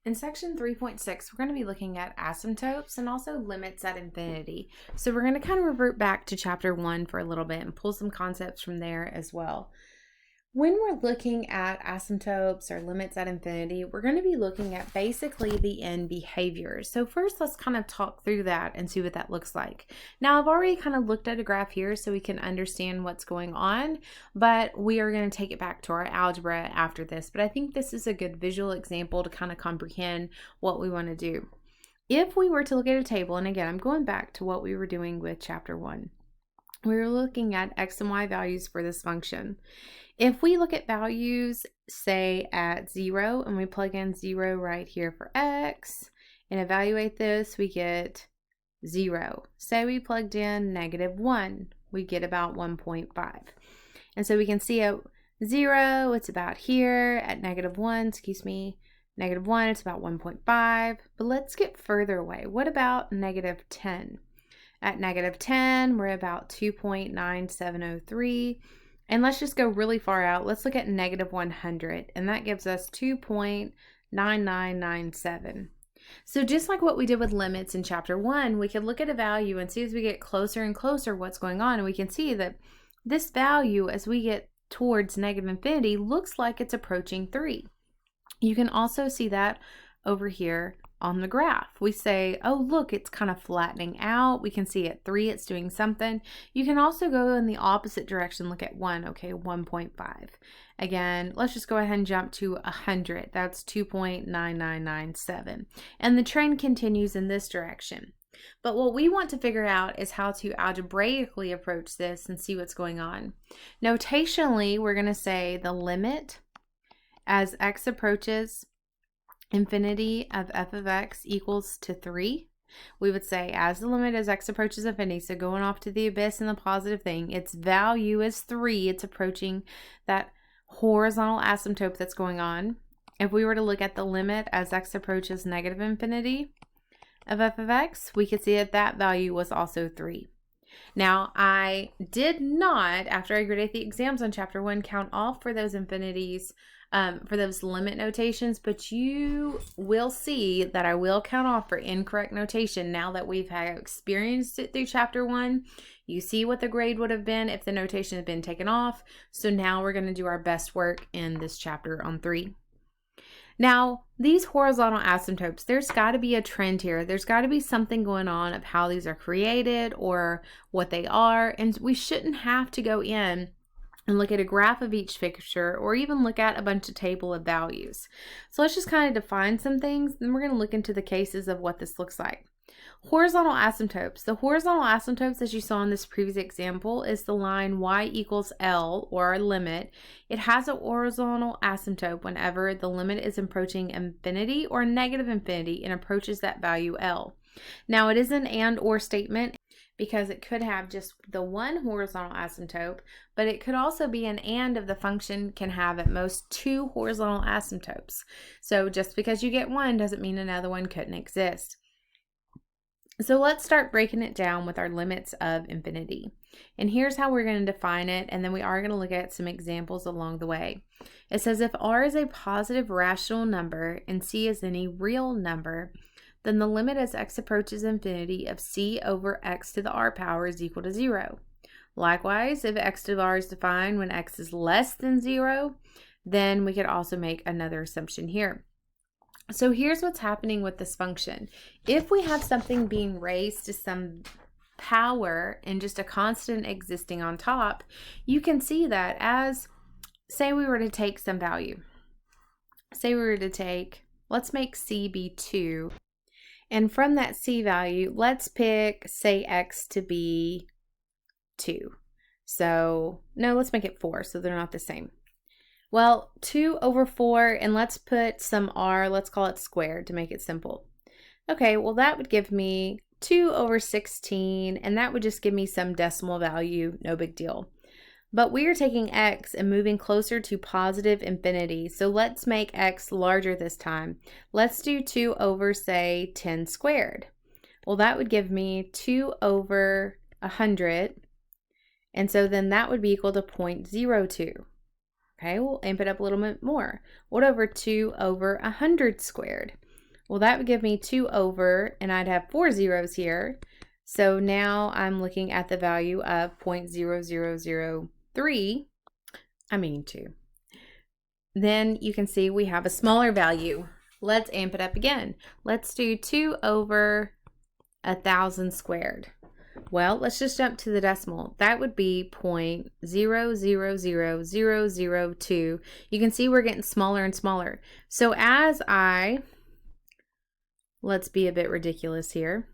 In section 3.6, we're going to be looking at asymptotes and also limits at infinity. So we're going to kind of revert back to chapter 1 for a little bit and pull some concepts from there as well. When we're looking at asymptotes or limits at infinity, we're going to be looking at basically the end behaviors. So first, let's kind of talk through that and see what that looks like. Now, I've already kind of looked at a graph here so we can understand what's going on, but we are going to take it back to our algebra after this. But I think this is a good visual example to kind of comprehend what we want to do. If we were to look at a table, and again, I'm going back to what we were doing with chapter 1. We were looking at x and y values for this function. If we look at values, say at 0, and we plug in 0 right here for x, and evaluate this, we get 0. Say we plugged in -1, we get about 1.5. And so we can see at 0, it's about here. At -1, -1, it's about 1.5. But let's get further away. What about -10? At -10, we're about 2.9703. And let's just go really far out. Let's look at -100, and that gives us 2.9997. So just like what we did with limits in chapter 1, we could look at a value and see as we get closer and closer what's going on, and we can see that this value, as we get towards negative infinity, looks like it's approaching 3. You can also see that over here on the graph. We say, oh, look, it's kind of flattening out. We can see at 3, it's doing something. You can also go in the opposite direction, look at 1, okay, 1.5. Again, let's just go ahead and jump to 100. That's 2.9997. And the trend continues in this direction. But what we want to figure out is how to algebraically approach this and see what's going on. Notationally, we're going to say the limit as x approaches infinity of f of x equals to 3. We would say as the limit as x approaches infinity, so going off to the abyss and the positive thing, its value is 3. It's approaching that horizontal asymptote that's going on. If we were to look at the limit as x approaches negative infinity of f of x, we could see that that value was also 3. Now, I did not, after I graded the exams on chapter 1, count off for those infinities, for those limit notations, but you will see that I will count off for incorrect notation now that we've experienced it through chapter 1. You see what the grade would have been if the notation had been taken off. So now we're going to do our best work in this chapter on 3. Now, these horizontal asymptotes, there's got to be a trend here. There's got to be something going on of how these are created or what they are, and we shouldn't have to go in and look at a graph of each fixture or even look at a bunch of table of values. So let's just kind of define some things, then we're going to look into the cases of what this looks like. Horizontal asymptotes. The horizontal asymptotes, as you saw in this previous example, is the line y equals L, or our limit. It has a horizontal asymptote whenever the limit is approaching infinity or negative infinity and approaches that value L. Now, it is an and or statement because it could have just the one horizontal asymptote, but it could also be an and if the function can have at most 2 horizontal asymptotes. So just because you get one doesn't mean another one couldn't exist. So let's start breaking it down with our limits of infinity. And here's how we're going to define it, and then we are going to look at some examples along the way. It says if r is a positive rational number and c is any real number, then the limit as x approaches infinity of c over x to the r power is equal to 0. Likewise, if x to the r is defined when x is less than 0, then we could also make another assumption here. So here's what's happening with this function. If we have something being raised to some power and just a constant existing on top, you can see that as, say we were to take some value. Say we were to take, let's make c be 2. And from that c value, let's pick, say, x to be 2. So, no, let's make it 4 so they're not the same. Well, 2 over 4, and let's put some r, let's call it squared to make it simple. Okay, well that would give me 2 over 16, and that would just give me some decimal value, no big deal. But we are taking x and moving closer to positive infinity, so let's make x larger this time. Let's do 2 over, say, 10 squared. Well, that would give me 2 over 100, and so then that would be equal to 0.02. Okay, we'll amp it up a little bit more. What over 2 over 100 squared? Well, that would give me 2 over, and I'd have 4 zeros here. So now I'm looking at the value of 0.0003. 2. Then you can see we have a smaller value. Let's amp it up again. Let's do 2 over 1,000 squared. Well, let's just jump to the decimal. That would be 0.000002. You can see we're getting smaller and smaller. So let's be a bit ridiculous here,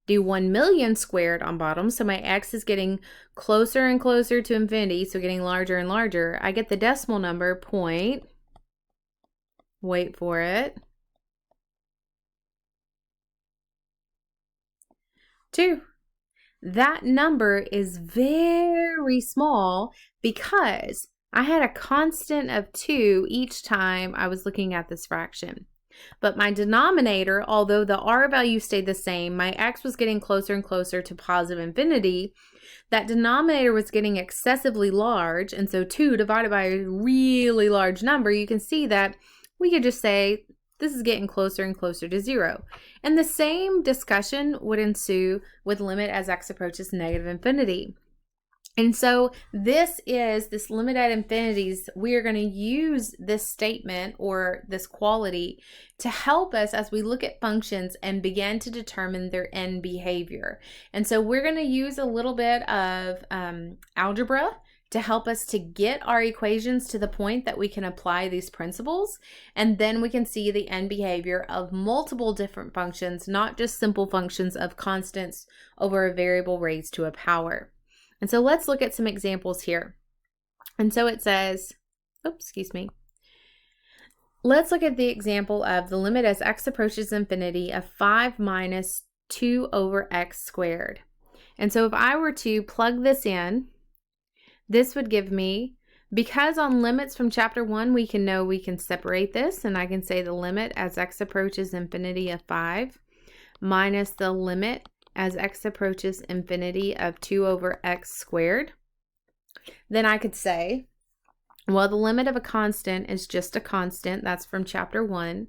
do 1,000,000 squared on bottom, so my x is getting closer and closer to infinity, so getting larger and larger. I get the decimal number wait for it, 2. That number is very small because I had a constant of 2 each time I was looking at this fraction. But my denominator, although the r value stayed the same, my x was getting closer and closer to positive infinity. That denominator was getting excessively large, and so 2 divided by a really large number, you can see that we could just say this is getting closer and closer to 0. And the same discussion would ensue with limit as x approaches negative infinity. And so this limit at infinities, we are going to use this statement or this quality to help us as we look at functions and begin to determine their end behavior. And so we're going to use a little bit of algebra to help us to get our equations to the point that we can apply these principles, and then we can see the end behavior of multiple different functions, not just simple functions of constants over a variable raised to a power. And so let's look at some examples here. And so it says, let's look at the example of the limit as x approaches infinity of 5 minus 2 over x squared. And so if I were to plug this in, this would give me, because on limits from chapter 1, we can separate this, and I can say the limit as x approaches infinity of 5 minus the limit as x approaches infinity of 2 over x squared. Then I could say, well, the limit of a constant is just a constant. That's from chapter 1.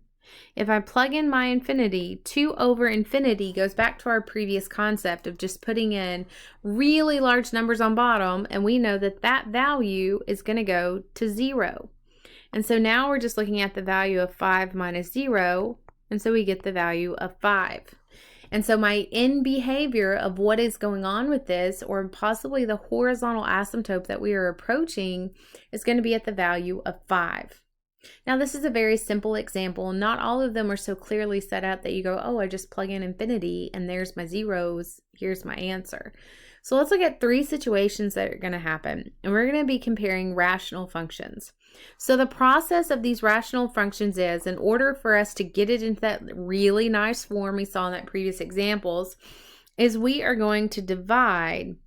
If I plug in my infinity, 2 over infinity goes back to our previous concept of just putting in really large numbers on bottom, and we know that that value is going to go to 0. And so now we're just looking at the value of 5 minus 0, and so we get the value of 5. And so my end behavior of what is going on with this, or possibly the horizontal asymptote that we are approaching, is going to be at the value of 5. Now, this is a very simple example. Not all of them are so clearly set up that you go, oh, I just plug in infinity and there's my zeros. Here's my answer. So let's look at 3 situations that are going to happen. And we're going to be comparing rational functions. So the process of these rational functions is, in order for us to get it into that really nice form we saw in that previous examples, is we are going to divide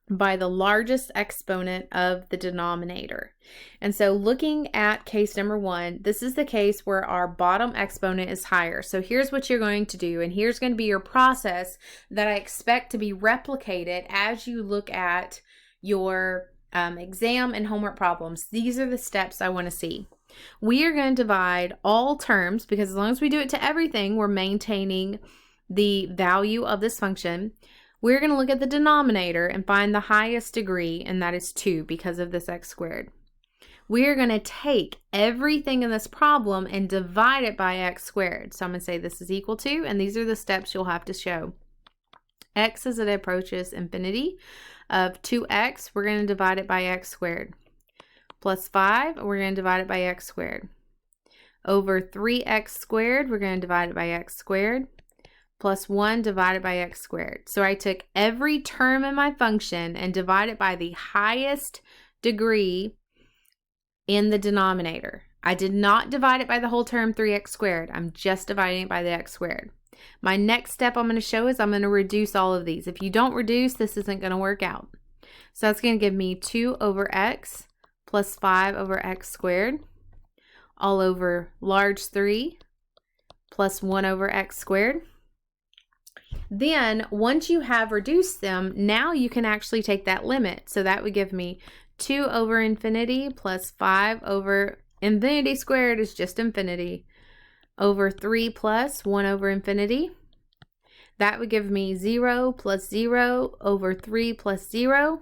by the largest exponent of the denominator. And so looking at case number 1, this is the case where our bottom exponent is higher. So here's what you're going to do, and here's going to be your process that I expect to be replicated as you look at your exam and homework problems. These are the steps I want to see. We are going to divide all terms, because as long as we do it to everything, we're maintaining the value of this function. We're going to look at the denominator and find the highest degree, and that is 2 because of this x squared. We are going to take everything in this problem and divide it by x squared. So I'm going to say this is equal to, and these are the steps you'll have to show. X as it approaches infinity of 2x, we're going to divide it by x squared. Plus 5, we're going to divide it by x squared. Over 3x squared, we're going to divide it by x squared. Plus 1 divided by x squared. So I took every term in my function and divided by the highest degree in the denominator. I did not divide it by the whole term 3x squared. I'm just dividing it by the x squared. My next step I'm going to show is I'm going to reduce all of these. If you don't reduce, this isn't going to work out. So that's going to give me 2 over x plus 5 over x squared all over large 3 plus 1 over x squared. Then once you have reduced them, now you can actually take that limit. So that would give me 2 over infinity plus 5 over infinity squared is just infinity over 3 plus 1 over infinity. That would give me 0 plus 0 over 3 plus 0,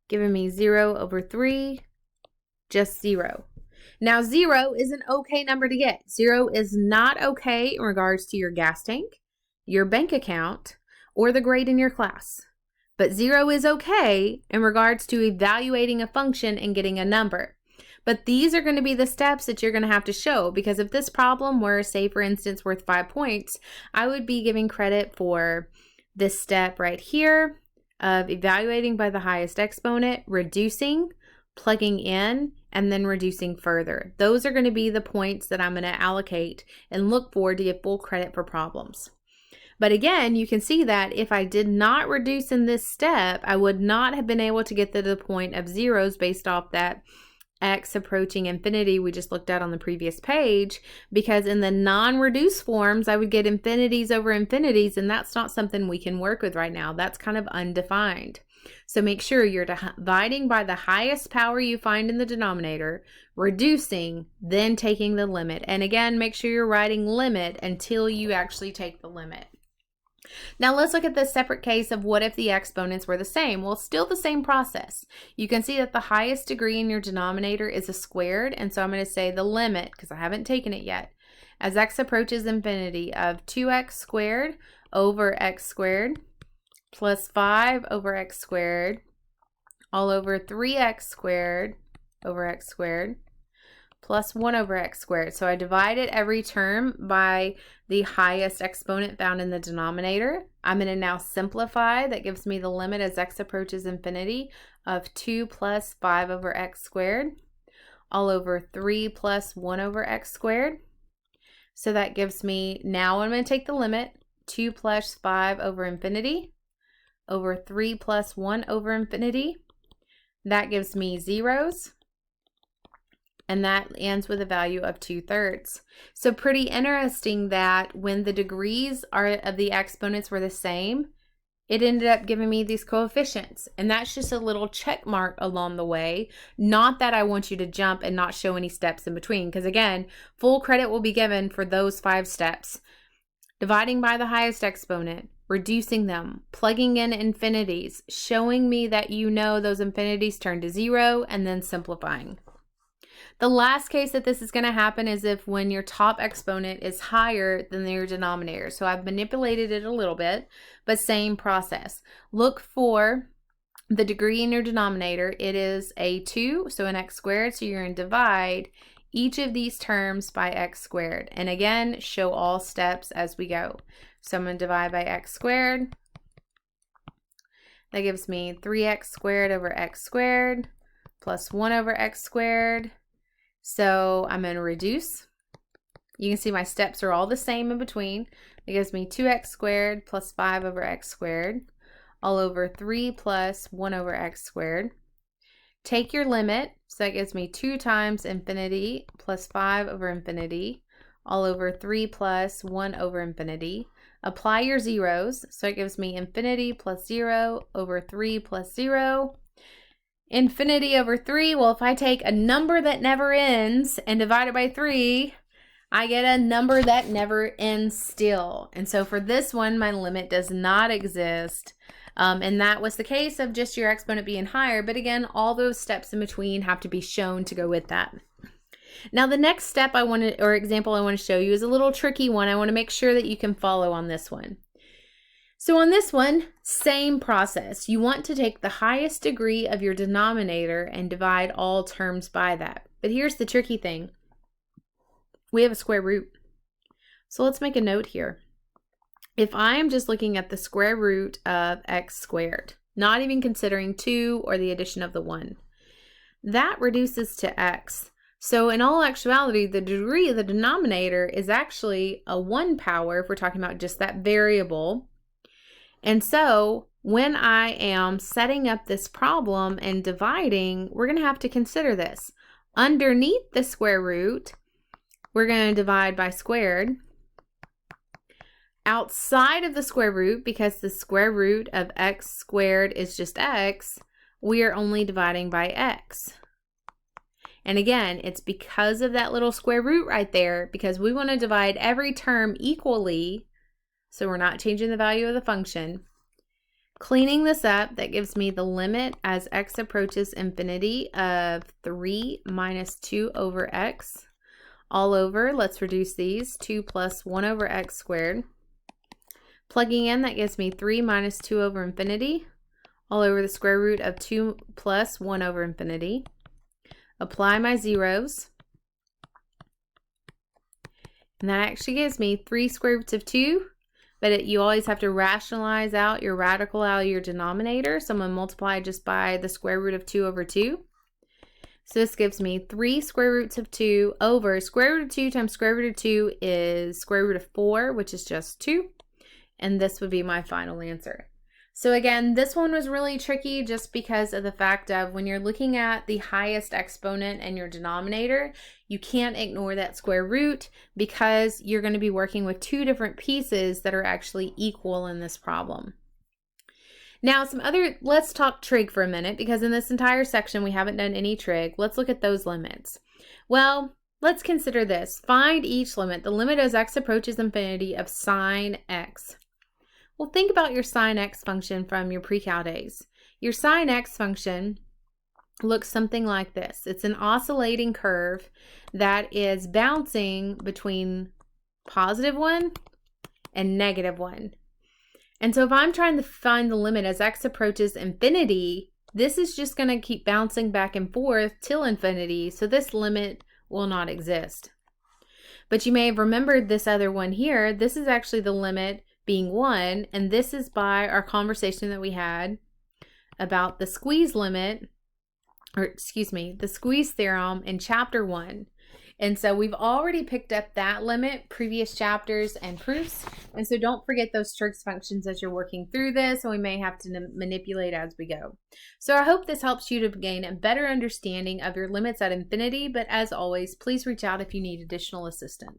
giving me 0 over 3, just 0. Now 0 is an okay number to get. 0 is not okay in regards to your gas tank, your bank account, or the grade in your class. But 0 is okay in regards to evaluating a function and getting a number. But these are going to be the steps that you're going to have to show, because if this problem were, say, for instance, worth 5 points, I would be giving credit for this step right here of evaluating by the highest exponent, reducing, plugging in, and then reducing further. Those are going to be the points that I'm going to allocate and look for to get full credit for problems. But again, you can see that if I did not reduce in this step, I would not have been able to get to the point of zeros based off that x approaching infinity we just looked at on the previous page, because in the non-reduced forms, I would get infinities over infinities, and that's not something we can work with right now. That's kind of undefined. So make sure you're dividing by the highest power you find in the denominator, reducing, then taking the limit. And again, make sure you're writing limit until you actually take the limit. Now let's look at this separate case of what if the exponents were the same. Well, still the same process. You can see that the highest degree in your denominator is a squared, and so I'm going to say the limit, because I haven't taken it yet, as x approaches infinity, of 2x squared over x squared plus 5 over x squared all over 3x squared over x squared plus 1 over x squared. So I divided every term by the highest exponent found in the denominator. I'm going to now simplify. That gives me the limit as x approaches infinity of 2 plus 5 over x squared all over 3 plus 1 over x squared. So that gives me, now I'm going to take the limit, 2 plus 5 over infinity over 3 plus 1 over infinity. That gives me zeros. And that ends with a value of 2/3. So pretty interesting that when the degrees of the exponents were the same, it ended up giving me these coefficients. And that's just a little check mark along the way. Not that I want you to jump and not show any steps in between, because again, full credit will be given for those 5 steps. Dividing by the highest exponent, reducing them, plugging in infinities, showing me that you know those infinities turn to 0, and then simplifying. The last case that this is going to happen is if when your top exponent is higher than your denominator. So I've manipulated it a little bit, but same process. Look for the degree in your denominator. It is a 2, so an x squared. So you're going to divide each of these terms by x squared. And again, show all steps as we go. So I'm going to divide by x squared. That gives me 3x squared over x squared plus 1 over x squared. So I'm going to reduce. You can see my steps are all the same in between. It gives me 2x squared plus 5 over x squared all over 3 plus 1 over x squared. Take your limit. So that gives me 2 times infinity plus 5 over infinity all over 3 plus 1 over infinity. Apply your zeros. So it gives me infinity plus 0 over 3 plus 0. Infinity over 3, well, if I take a number that never ends and divide it by 3, I get a number that never ends still. And so for this one, my limit does not exist. And that was the case of just your exponent being higher. But again, all those steps in between have to be shown to go with that. Now, the next step example I want to show you is a little tricky one. I want to make sure that you can follow on this one. So on this one, same process. You want to take the highest degree of your denominator and divide all terms by that. But here's the tricky thing. We have a square root. So let's make a note here. If I am just looking at the square root of x squared, not even considering 2 or the addition of the 1, that reduces to x. So in all actuality, the degree of the denominator is actually a 1 power if we're talking about just that variable. And so when I am setting up this problem and dividing, we're going to have to consider this. Underneath the square root, we're going to divide by squared. Outside of the square root, because the square root of x squared is just x, we are only dividing by x. And again, it's because of that little square root right there, because we want to divide every term equally, so we're not changing the value of the function. Cleaning this up, that gives me the limit as x approaches infinity of 3 minus 2 over x all over, let's reduce these, 2 plus 1 over x squared. Plugging in, that gives me 3 minus 2 over infinity all over the square root of 2 plus 1 over infinity. Apply my zeros. And that actually gives me 3 square roots of 2, but you always have to rationalize out your radical out of your denominator. So I'm going to multiply just by the square root of 2 over 2. So this gives me 3 square roots of 2 over square root of 2 times square root of 2 is square root of 4, which is just 2. And this would be my final answer. So again, this one was really tricky just because of the fact of when you're looking at the highest exponent and your denominator, you can't ignore that square root because you're going to be working with two different pieces that are actually equal in this problem. Now let's talk trig for a minute, because in this entire section we haven't done any trig. Let's look at those limits. Well, let's consider this. Find each limit. The limit as x approaches infinity of sine x. Well, think about your sine x function from your pre-cal days. Your sine x function looks something like this. It's an oscillating curve that is bouncing between +1 and -1. And so if I'm trying to find the limit as x approaches infinity, this is just going to keep bouncing back and forth till infinity, so this limit will not exist. But you may have remembered this other one here. This is actually the limit being 1, and this is by our conversation that we had about the squeeze limit, or excuse me, the squeeze theorem in chapter 1. And so we've already picked up that limit, previous chapters and proofs, and so don't forget those trig functions as you're working through this, and we may have to manipulate as we go. So I hope this helps you to gain a better understanding of your limits at infinity, but as always, please reach out if you need additional assistance.